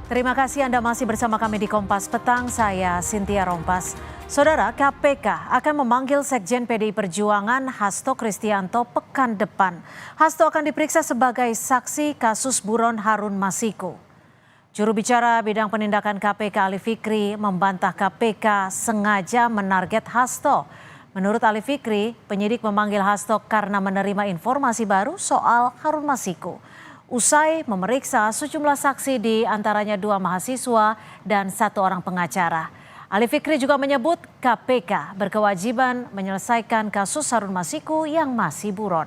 Terima kasih Anda masih bersama kami di Kompas Petang, saya Cynthia Rompas. Saudara, KPK akan memanggil Sekjen PDI Perjuangan Hasto Kristianto pekan depan. Hasto akan diperiksa sebagai saksi kasus buron Harun Masiku. Juru bicara bidang penindakan KPK Ali Fikri membantah KPK sengaja menarget Hasto. Menurut Ali Fikri, penyidik memanggil Hasto karena menerima informasi baru soal Harun Masiku. Usai memeriksa sejumlah saksi di antaranya 2 mahasiswa dan 1 orang pengacara. Ali Fikri juga menyebut KPK berkewajiban menyelesaikan kasus Harun Masiku yang masih buron.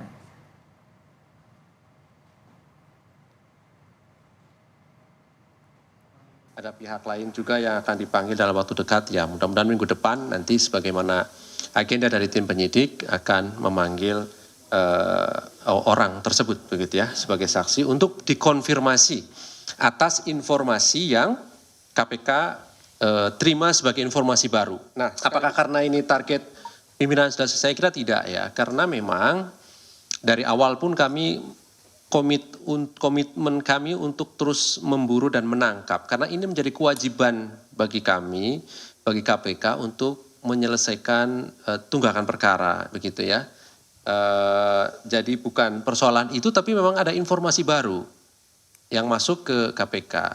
Ada pihak lain juga yang akan dipanggil dalam waktu dekat, ya mudah-mudahan minggu depan nanti sebagaimana agenda dari tim penyidik akan memanggil orang tersebut begitu ya sebagai saksi untuk dikonfirmasi atas informasi yang KPK terima sebagai informasi baru. Nah, apakah karena ini target pimpinan sudah selesai? Saya kira tidak ya, karena memang dari awal pun kami komitmen kami untuk terus memburu dan menangkap, karena ini menjadi kewajiban bagi kami, bagi KPK untuk menyelesaikan tunggakan perkara begitu ya. Jadi bukan persoalan itu, tapi memang ada informasi baru yang masuk ke KPK.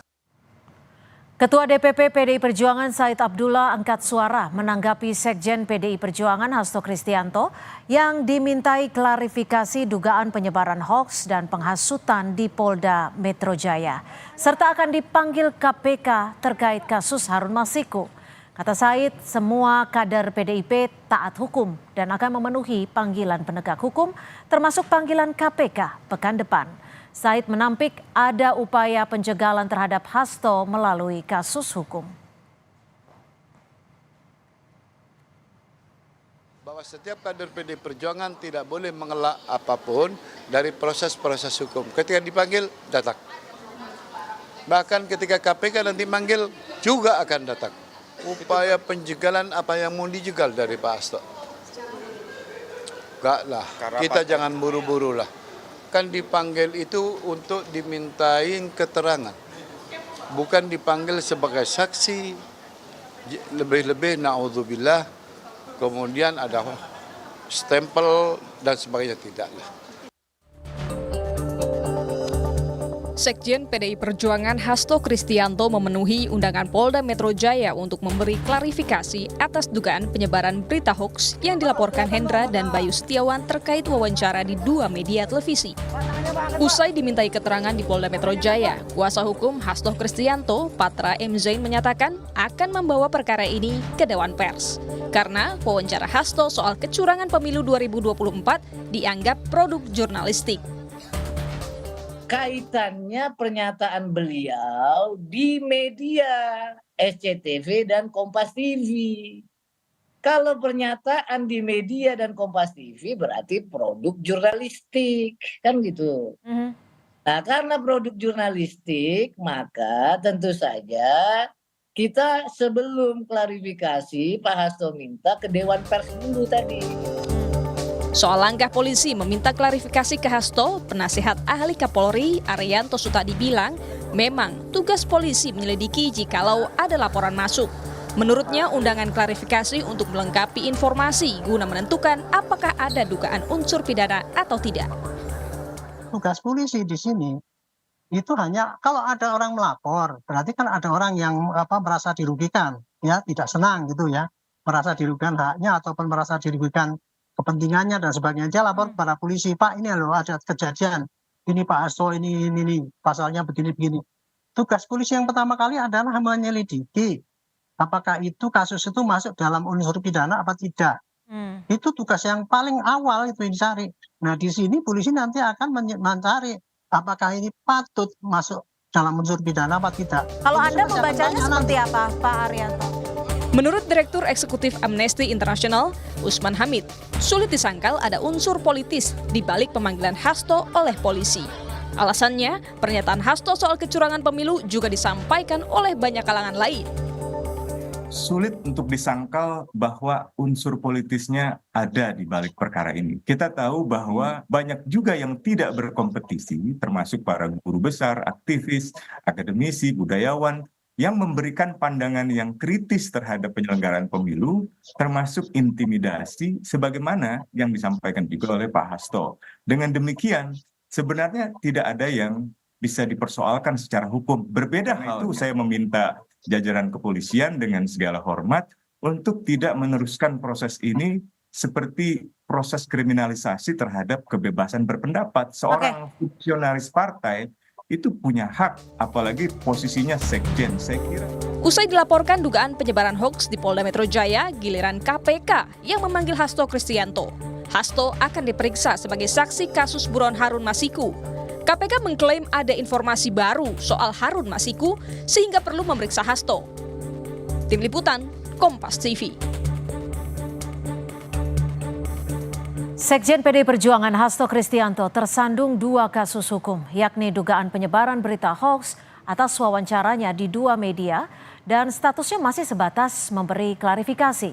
Ketua DPP PDI Perjuangan Said Abdullah angkat suara menanggapi Sekjen PDI Perjuangan Hasto Kristianto yang dimintai klarifikasi dugaan penyebaran hoaks dan penghasutan di Polda Metro Jaya, serta akan dipanggil KPK terkait kasus Harun Masiku. Kata Said, semua kader PDIP taat hukum dan akan memenuhi panggilan penegak hukum, termasuk panggilan KPK pekan depan. Said menampik ada upaya penjagalan terhadap Hasto melalui kasus hukum. Bahwa setiap kader PDI Perjuangan tidak boleh mengelak apapun dari proses-proses hukum. Ketika dipanggil, datang. Bahkan ketika KPK nanti manggil, juga akan datang. Upaya penjagalan apa yang mau dijegal dari Pak Hasto? Enggak lah, kita jangan buru-buru lah. Kan dipanggil itu untuk dimintain keterangan. Bukan dipanggil sebagai saksi, lebih-lebih na'udzubillah, kemudian ada stempel dan sebagainya, tidaklah. Sekjen PDI Perjuangan Hasto Kristianto memenuhi undangan Polda Metro Jaya untuk memberi klarifikasi atas dugaan penyebaran berita hoaks yang dilaporkan Hendra dan Bayu Setiawan terkait wawancara di 2 media televisi. Usai dimintai keterangan di Polda Metro Jaya, kuasa hukum Hasto Kristianto, Patra M. Zain menyatakan akan membawa perkara ini ke Dewan Pers. Karena wawancara Hasto soal kecurangan pemilu 2024 dianggap produk jurnalistik. Kaitannya pernyataan beliau di media SCTV dan Kompas TV. Kalau pernyataan di media dan Kompas TV berarti produk jurnalistik, kan gitu. Nah, karena produk jurnalistik, maka tentu saja kita sebelum klarifikasi Pak Hasto minta ke Dewan Pers dulu tadi. Soal langkah polisi meminta klarifikasi ke Hasto, penasihat ahli Kapolri Arianto Sutadi bilang memang tugas polisi menyelidiki jikalau ada laporan masuk. Menurutnya undangan klarifikasi untuk melengkapi informasi guna menentukan apakah ada dugaan unsur pidana atau tidak. Tugas polisi di sini itu hanya kalau ada orang melapor, berarti kan ada orang yang merasa dirugikan, ya tidak senang gitu ya, merasa dirugikan haknya ataupun merasa dirugikan kepentingannya dan sebagainya. Dia lapor kepada polisi, Pak ini loh ada kejadian, ini Pak Hasto ini pasalnya begini-begini. Tugas polisi yang pertama kali adalah menyelidiki apakah itu kasus itu masuk dalam unsur pidana apa tidak. Itu tugas yang paling awal itu dicari. Nah di sini polisi nanti akan mencari apakah ini patut masuk dalam unsur pidana apa tidak. Kalau Anda membacanya seperti apa, Pak Arianto? Menurut Direktur Eksekutif Amnesty International, Usman Hamid, sulit disangkal ada unsur politis di balik pemanggilan Hasto oleh polisi. Alasannya, pernyataan Hasto soal kecurangan pemilu juga disampaikan oleh banyak kalangan lain. sulit untuk disangkal bahwa unsur politisnya ada di balik perkara ini. Kita tahu bahwa banyak juga yang tidak berkompetisi, termasuk para guru besar, aktivis, akademisi, budayawan, yang memberikan pandangan yang kritis terhadap penyelenggaraan pemilu, termasuk intimidasi, sebagaimana yang disampaikan juga oleh Pak Hasto. Dengan demikian, sebenarnya tidak ada yang bisa dipersoalkan secara hukum. Berbeda hal itu, saya meminta jajaran kepolisian dengan segala hormat untuk tidak meneruskan proses ini seperti proses kriminalisasi terhadap kebebasan berpendapat. Seorang fungsionaris partai itu punya hak, apalagi posisinya sekjen, saya kira. Usai dilaporkan dugaan penyebaran hoaks di Polda Metro Jaya, giliran KPK yang memanggil Hasto Kristianto. Hasto akan diperiksa sebagai saksi kasus buron Harun Masiku. KPK mengklaim ada informasi baru soal Harun Masiku sehingga perlu memeriksa Hasto. Tim Liputan, Kompas TV. Sekjen PDI Perjuangan Hasto Kristianto tersandung 2 kasus hukum, yakni dugaan penyebaran berita hoaks atas wawancaranya di 2 media dan statusnya masih sebatas memberi klarifikasi.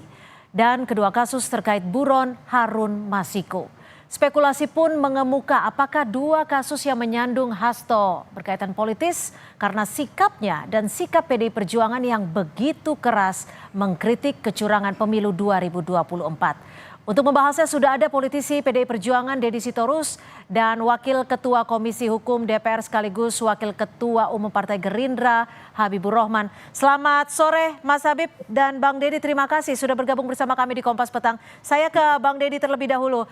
Dan kedua kasus terkait buron Harun Masiku. Spekulasi pun mengemuka apakah 2 kasus yang menyandung Hasto berkaitan politis karena sikapnya dan sikap PDI Perjuangan yang begitu keras mengkritik kecurangan pemilu 2024. Untuk membahasnya sudah ada politisi PDI Perjuangan Deddy Sitorus dan Wakil Ketua Komisi Hukum DPR sekaligus Wakil Ketua Umum Partai Gerindra Habibur Rahman. Selamat sore Mas Habib dan Bang Deddy, terima kasih sudah bergabung bersama kami di Kompas Petang. Saya ke Bang Deddy terlebih dahulu.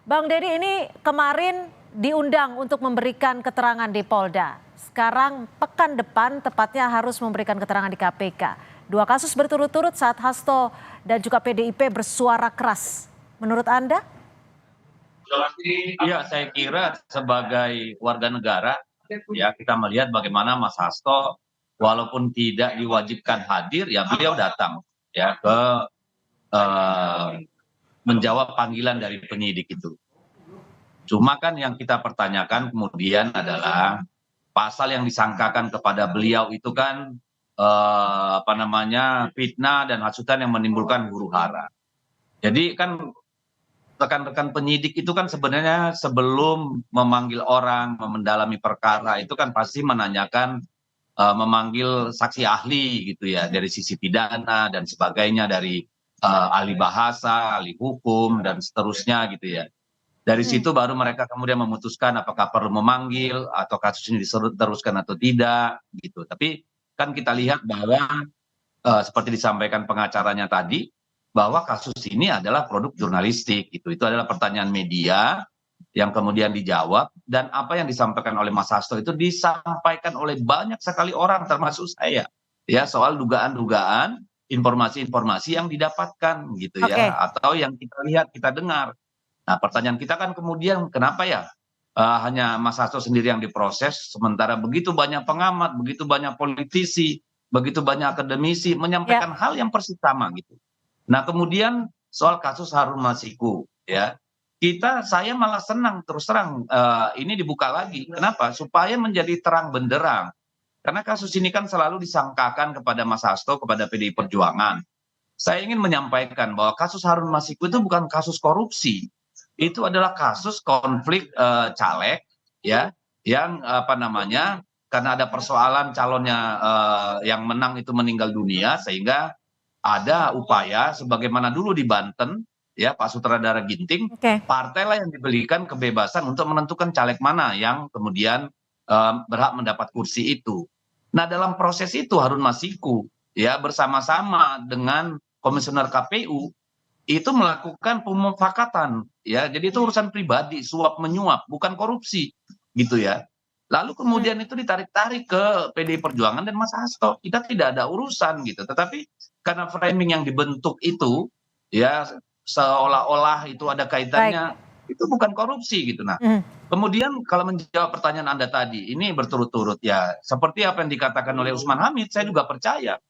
Bang Deddy, ini kemarin diundang untuk memberikan keterangan di Polda. Sekarang pekan depan tepatnya harus memberikan keterangan di KPK. 2 kasus berturut-turut saat Hasto dan juga PDIP bersuara keras. Menurut Anda? Ya, saya kira sebagai warga negara, ya kita melihat bagaimana Mas Hasto walaupun tidak diwajibkan hadir, ya beliau datang ya ke menjawab panggilan dari penyidik itu. Cuma kan yang kita pertanyakan kemudian adalah pasal yang disangkakan kepada beliau itu kan fitnah dan hasutan yang menimbulkan huru-hara. Jadi kan rekan-rekan penyidik itu kan sebenarnya sebelum memanggil orang, mendalami perkara itu kan pasti menanyakan, memanggil saksi ahli gitu ya, dari sisi pidana dan sebagainya, dari ahli bahasa, ahli hukum dan seterusnya gitu ya. Dari situ baru mereka kemudian memutuskan apakah perlu memanggil atau kasus ini diteruskan atau tidak gitu. Tapi kan kita lihat bahwa seperti disampaikan pengacaranya tadi, bahwa kasus ini adalah produk jurnalistik gitu. Itu adalah pertanyaan media yang kemudian dijawab, dan apa yang disampaikan oleh Mas Hasto itu disampaikan oleh banyak sekali orang termasuk saya ya, soal dugaan-dugaan informasi-informasi yang didapatkan gitu ya, atau yang kita lihat, kita dengar. Nah, pertanyaan kita kan kemudian kenapa ya hanya Mas Hasto sendiri yang diproses, sementara begitu banyak pengamat, begitu banyak politisi, begitu banyak akademisi menyampaikan hal yang persis sama gitu. Nah, kemudian soal kasus Harun Masiku ya, saya malah senang terus terang ini dibuka lagi. Kenapa? Supaya menjadi terang benderang. Karena kasus ini kan selalu disangkakan kepada Mas Hasto, kepada PDI Perjuangan. Saya ingin menyampaikan bahwa kasus Harun Masiku itu bukan kasus korupsi. Itu adalah kasus konflik caleg ya, yang karena ada persoalan calonnya yang menang itu meninggal dunia, sehingga ada upaya sebagaimana dulu di Banten ya, Pak Sutradara Ginting, partailah yang diberikan kebebasan untuk menentukan caleg mana yang kemudian berhak mendapat kursi itu. Nah, dalam proses itu Harun Masiku ya bersama-sama dengan komisioner KPU itu melakukan pemufakatan ya. Jadi itu urusan pribadi, suap menyuap, bukan korupsi gitu ya. Lalu kemudian itu ditarik-tarik ke PDI Perjuangan dan Mas Hasto. Kita tidak ada urusan gitu. Tetapi karena framing yang dibentuk itu ya seolah-olah itu ada kaitannya, itu bukan korupsi gitu. Nah, kemudian kalau menjawab pertanyaan Anda tadi, ini berturut-turut ya, seperti apa yang dikatakan oleh Usman Hamid, saya juga percaya.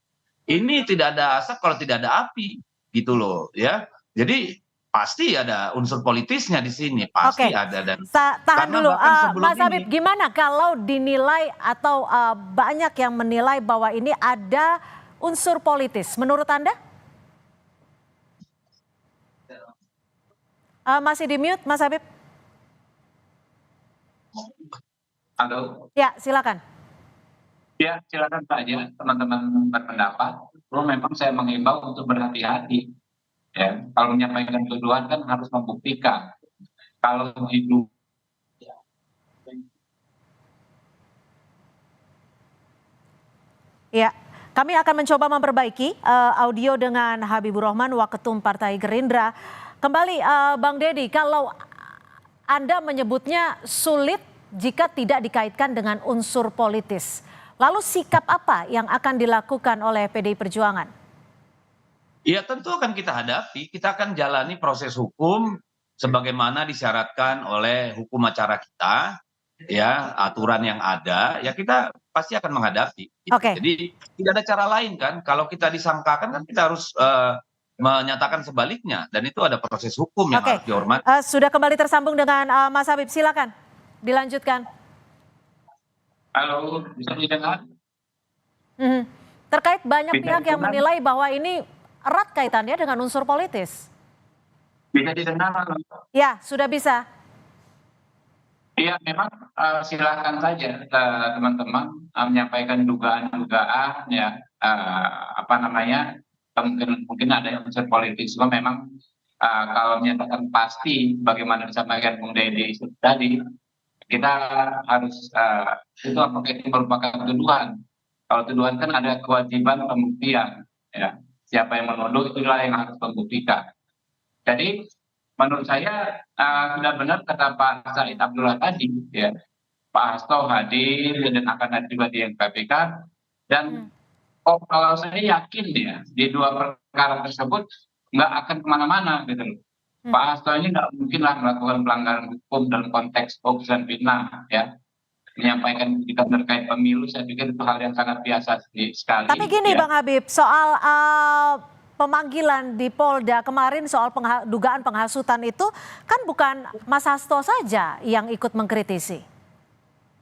Ini tidak ada asap kalau tidak ada api gitu loh ya. Jadi pasti ada unsur politisnya di sini, pasti ada. Dan tahan dulu, Mas Habib, gimana kalau dinilai atau banyak yang menilai bahwa ini ada unsur politis. Menurut Anda? Masih di mute, Mas Habib? Halo, Ya, silakan. ya silakan saja teman-teman berpendapat. Lalu memang saya mengimbau untuk berhati-hati. Ya, kalau menyampaikan tuduhan kan harus membuktikan. Kalau itu Ya, kami akan mencoba memperbaiki audio dengan Habibur Rahman, Waketum Partai Gerindra. Kembali, Bang Deddy, kalau Anda menyebutnya sulit jika tidak dikaitkan dengan unsur politis. Lalu sikap apa yang akan dilakukan oleh PDI Perjuangan? Ya tentu akan kita hadapi, kita akan jalani proses hukum sebagaimana disyaratkan oleh hukum acara kita, ya aturan yang ada, ya kita pasti akan menghadapi. Gitu. Oke. Jadi tidak ada cara lain kan, kalau kita disangkakan kan kita harus menyatakan sebaliknya, dan itu ada proses hukum yang Oke. harus dihormati. Sudah kembali tersambung dengan Mas Habib, silakan dilanjutkan. halo, bisa didengar? Terkait banyak Bisa pihak yang didengar? menilai bahwa ini erat kaitannya dengan unsur politis. Bisa didengar? Halo? Ya, sudah bisa. Iya, memang silakan saja teman-teman menyampaikan dugaan-dugaan ya apa namanya mungkin ada yang unsur politis. Cuma memang kalau menyatakan pasti bagaimana disampaikan Bung Deddy tadi, kita harus itu apakah itu merupakan tuduhan. Kalau tuduhan kan ada kewajiban pembuktian, ya. Siapa yang menuduh itulah yang harus membuktikan. Jadi menurut saya sudah benar kata Pak Said Abdullah tadi, ya. Pak Hasto hadir dan akan hadir juga di KPK. Dan kalau saya yakin ya di dua perkara tersebut nggak akan kemana-mana gitu loh. Pak Hasto ini nggak mungkin lah melakukan pelanggaran hukum dalam konteks hoax dan fitnah, ya. Menyampaikan kritikan terkait pemilu, saya pikir itu hal yang sangat biasa sekali. Tapi gini ya. Bang Habib, soal pemanggilan di Polda kemarin soal dugaan penghasutan itu kan bukan Mas Hasto saja yang ikut mengkritisi.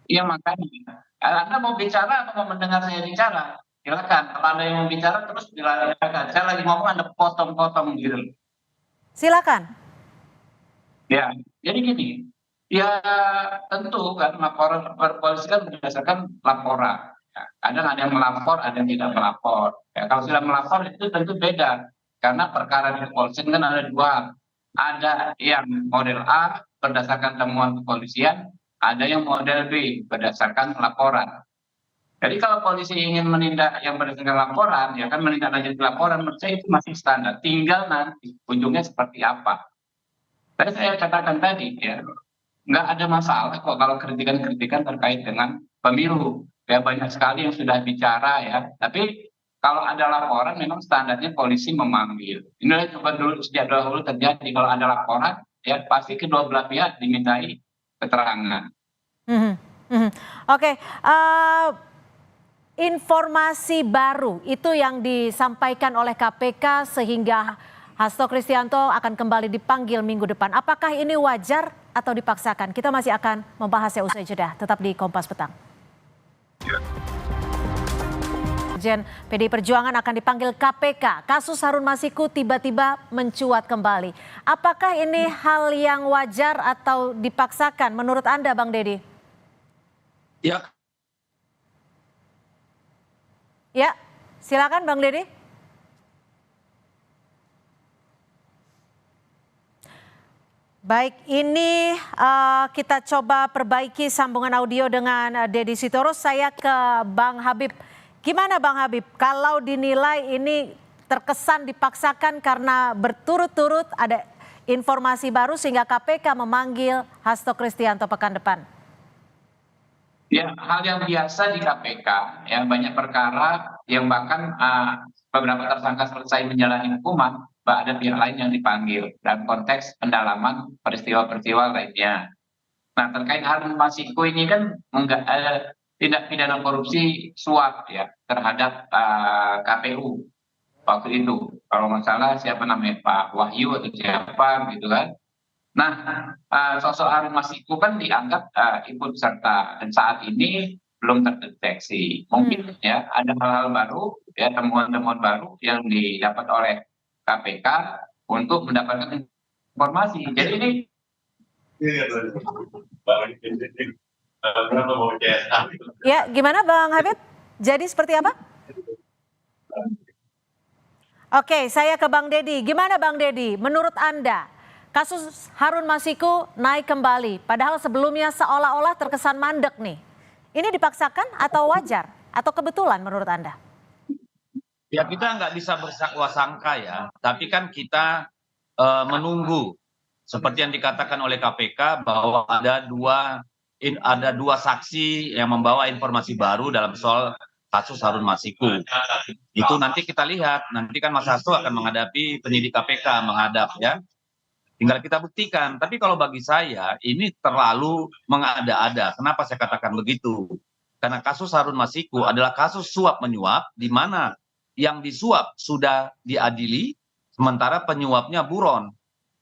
Iya makanya, Anda mau bicara atau mau mendengar saya bicara? Silakan. Kalau Anda yang mau bicara terus silakan. Saya lagi ngomong Anda potong-potong gitu. Silakan. Ya, jadi gini. Ya tentu kan laporan polisi kan berdasarkan laporan. Ya, kadang ada yang melapor, ada yang tidak melapor. Ya, kalau sudah melapor itu tentu beda. Karena perkara di kepolisian kan ada dua. Ada yang model A berdasarkan temuan kepolisian, ada yang model B berdasarkan laporan. Jadi kalau polisi ingin menindak yang berdasarkan laporan, ya kan menindaklanjuti laporan, menurut saya itu masih standar. Tinggal nanti ujungnya seperti apa. Tadi saya katakan tadi, ya nggak ada masalah kok kalau kritikan-kritikan terkait dengan pemilu. Ya banyak sekali yang sudah bicara ya. Tapi kalau ada laporan memang standarnya polisi memanggil. Inilah coba dulu sejak dahulu terjadi kalau ada laporan ya pasti kedua belah pihak dimintai keterangan. Oke, informasi baru itu yang disampaikan oleh KPK sehingga Hasto Kristianto akan kembali dipanggil minggu depan. Apakah ini wajar atau dipaksakan? Kita masih akan membahasnya usai jeda. Tetap di Kompas Petang. Sekjen PDI Perjuangan akan dipanggil KPK. Kasus Harun Masiku tiba-tiba mencuat kembali. Apakah ini hal yang wajar atau dipaksakan menurut Anda, Bang Deddy? Ya. Ya, silakan Bang Deddy. Baik, ini kita coba perbaiki sambungan audio dengan Deddy Sitorus. Saya ke Bang Habib. Gimana Bang Habib, kalau dinilai ini terkesan dipaksakan karena berturut-turut ada informasi baru sehingga KPK memanggil Hasto Kristianto pekan depan? Ya, hal yang biasa di KPK, ya banyak perkara yang bahkan beberapa tersangka selesai menjalani hukuman, ada pihak lain yang dipanggil dalam konteks pendalaman peristiwa-peristiwa lainnya. Nah, terkait Harun Masiku ini kan tindak pidana korupsi suap ya terhadap KPU waktu itu. Kalau nggak salah siapa namanya Pak Wahyu atau siapa gitu kan. Nah, sosok Harun Masiku kan dianggap ikut serta dan saat ini belum terdeteksi. Mungkin ya ada hal-hal baru, ya temuan-temuan baru yang didapat oleh KPK untuk mendapatkan informasi. Jadi ini Ya, gimana Bang Habib? Jadi seperti apa? Oke, saya ke Bang Dedi. Gimana Bang Dedi? Menurut Anda, kasus Harun Masiku naik kembali, padahal sebelumnya seolah-olah terkesan mandek nih. Ini dipaksakan atau wajar? Atau kebetulan menurut Anda? Ya kita nggak bisa bersangka ya, tapi kan kita menunggu seperti yang dikatakan oleh KPK bahwa ada dua saksi yang membawa informasi baru dalam soal kasus Harun Masiku. Itu nanti kita lihat, nanti kan Mas Hasto akan menghadapi penyidik KPK menghadap ya. Tinggal kita buktikan. Tapi kalau bagi saya ini terlalu mengada-ada. Kenapa saya katakan begitu? Karena kasus Harun Masiku adalah kasus suap menyuap di mana yang disuap sudah diadili, sementara penyuapnya buron.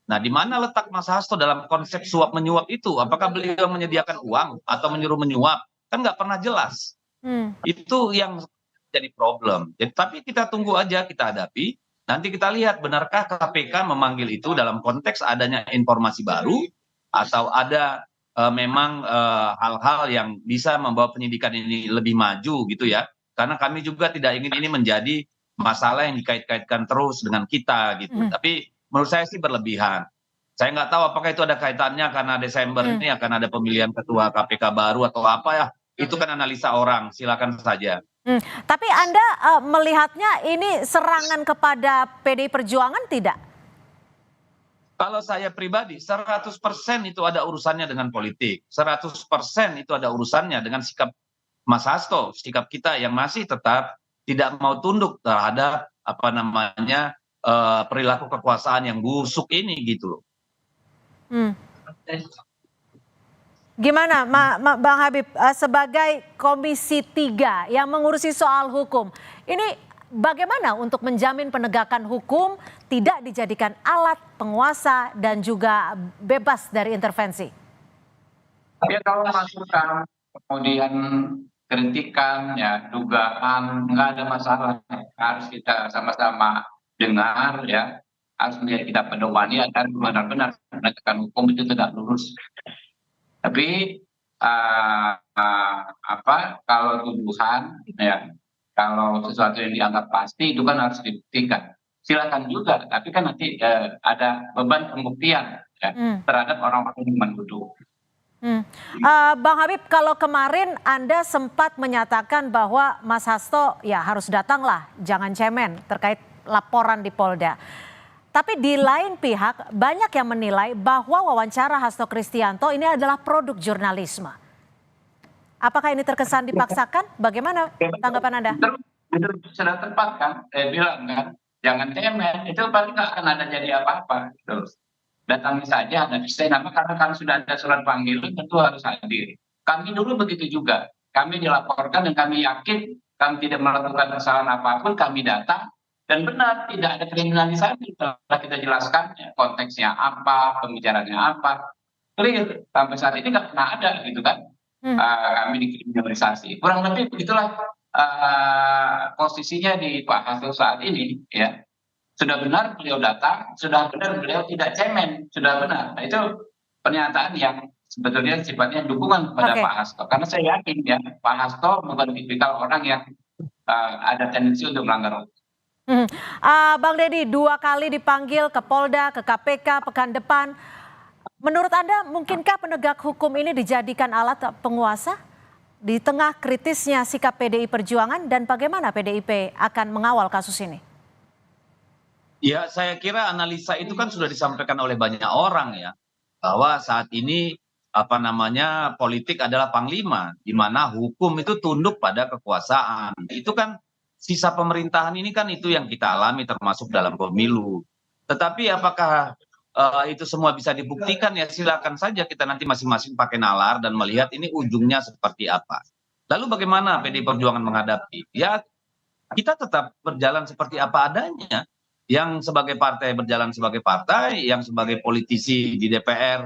Nah, di mana letak Mas Hasto dalam konsep suap menyuap itu? Apakah beliau menyediakan uang atau menyuruh menyuap? Kan nggak pernah jelas. Itu yang jadi problem. Jadi, tapi kita tunggu aja, kita hadapi. Nanti kita lihat benarkah KPK memanggil itu dalam konteks adanya informasi baru atau ada memang hal-hal yang bisa membawa penyidikan ini lebih maju gitu ya. Karena kami juga tidak ingin ini menjadi masalah yang dikait-kaitkan terus dengan kita gitu. Tapi menurut saya sih berlebihan. Saya nggak tahu apakah itu ada kaitannya karena Desember ini akan ada pemilihan ketua KPK baru atau apa ya. Itu kan analisa orang, silakan saja. Tapi Anda melihatnya ini serangan kepada PDI Perjuangan tidak? Kalau saya pribadi 100% itu ada urusannya dengan politik. 100% itu ada urusannya dengan sikap Mas Hasto, sikap kita yang masih tetap tidak mau tunduk terhadap perilaku kekuasaan yang busuk ini gitu. Gimana Bang Habib sebagai Komisi 3 yang mengurusi soal hukum, ini bagaimana untuk menjamin penegakan hukum tidak dijadikan alat penguasa dan juga bebas dari intervensi? ya kalau masukan kemudian kritikan ya dugaan nggak ada masalah, harus kita sama-sama dengar ya, harus menjadi kita pedomani agar benar-benar penegakan hukum itu tegak lurus. Tapi kalau tuduhan ya, kalau sesuatu yang dianggap pasti itu kan harus dibuktikan. Silakan juga, tapi kan nanti ada beban pembuktian ya, terhadap orang-orang yang menuduh. Bang Habib, kalau kemarin Anda sempat menyatakan bahwa Mas Hasto ya harus datanglah, jangan cemen terkait laporan di Polda. Tapi di lain pihak banyak yang menilai bahwa wawancara Hasto Kristianto ini adalah produk jurnalisme. Apakah ini terkesan dipaksakan? Bagaimana tanggapan Anda? Itu sudah tepat kan, saya bilang kan, jangan cemen, itu paling nggak akan ada jadi apa-apa. Terus datangi saja, dan nama karena kan sudah ada surat panggilan tentu harus hadir. Kami dulu begitu juga, kami dilaporkan dan kami yakin kami tidak melakukan kesalahan apapun, kami datang dan benar tidak ada kriminalisasi. Setelah kita jelaskan ya, konteksnya apa, pembicaraannya apa, clear. Sampai saat ini nggak pernah ada gitu kan, kami dikriminalisasi. Kurang lebih begitulah posisinya di Pak Hasto saat ini ya. Sudah benar beliau datang, sudah benar beliau tidak cemen, sudah benar. Nah, itu pernyataan yang sebetulnya sifatnya dukungan kepada Pak Hasto. Karena saya yakin ya, Pak Hasto bukan tipikal orang yang ada tendensi untuk melanggar hukum. Bang Dedi, 2 kali dipanggil ke Polda, ke KPK pekan depan. Menurut Anda, mungkinkah penegak hukum ini dijadikan alat penguasa di tengah kritisnya sikap PDI Perjuangan, dan bagaimana PDIP akan mengawal kasus ini? Ya, saya kira analisa itu kan sudah disampaikan oleh banyak orang ya, bahwa saat ini politik adalah panglima, di mana hukum itu tunduk pada kekuasaan. Itu kan sisa pemerintahan ini kan itu yang kita alami termasuk dalam pemilu. Tetapi apakah itu semua bisa dibuktikan? Ya silakan saja kita nanti masing-masing pakai nalar dan melihat ini ujungnya seperti apa. Lalu bagaimana PDI Perjuangan menghadapi? Ya kita tetap berjalan seperti apa adanya. Yang sebagai partai berjalan sebagai partai, yang sebagai politisi di DPR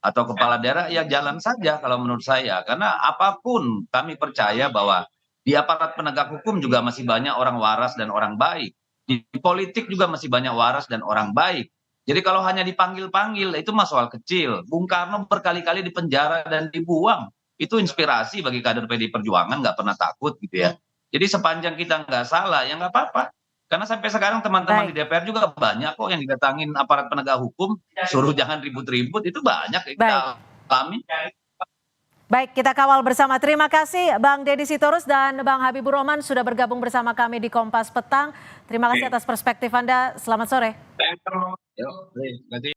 atau kepala daerah, ya jalan saja kalau menurut saya. Karena apapun kami percaya bahwa di aparat penegak hukum juga masih banyak orang waras dan orang baik. Di politik juga masih banyak waras dan orang baik. Jadi kalau hanya dipanggil-panggil itu mah soal kecil. Bung Karno berkali-kali dipenjara dan dibuang. Itu inspirasi bagi kader PDI Perjuangan, nggak pernah takut gitu ya. Jadi sepanjang kita nggak salah ya nggak apa-apa. Karena sampai sekarang teman-teman di DPR juga banyak kok yang didatangin aparat penegak hukum, suruh jangan ribut-ribut, itu banyak ya kita alami. Baik, kita kawal bersama. Terima kasih Bang Deddy Sitorus dan Bang Habibur Rahman sudah bergabung bersama kami di Kompas Petang. Terima kasih atas perspektif Anda. Selamat sore. Yuk,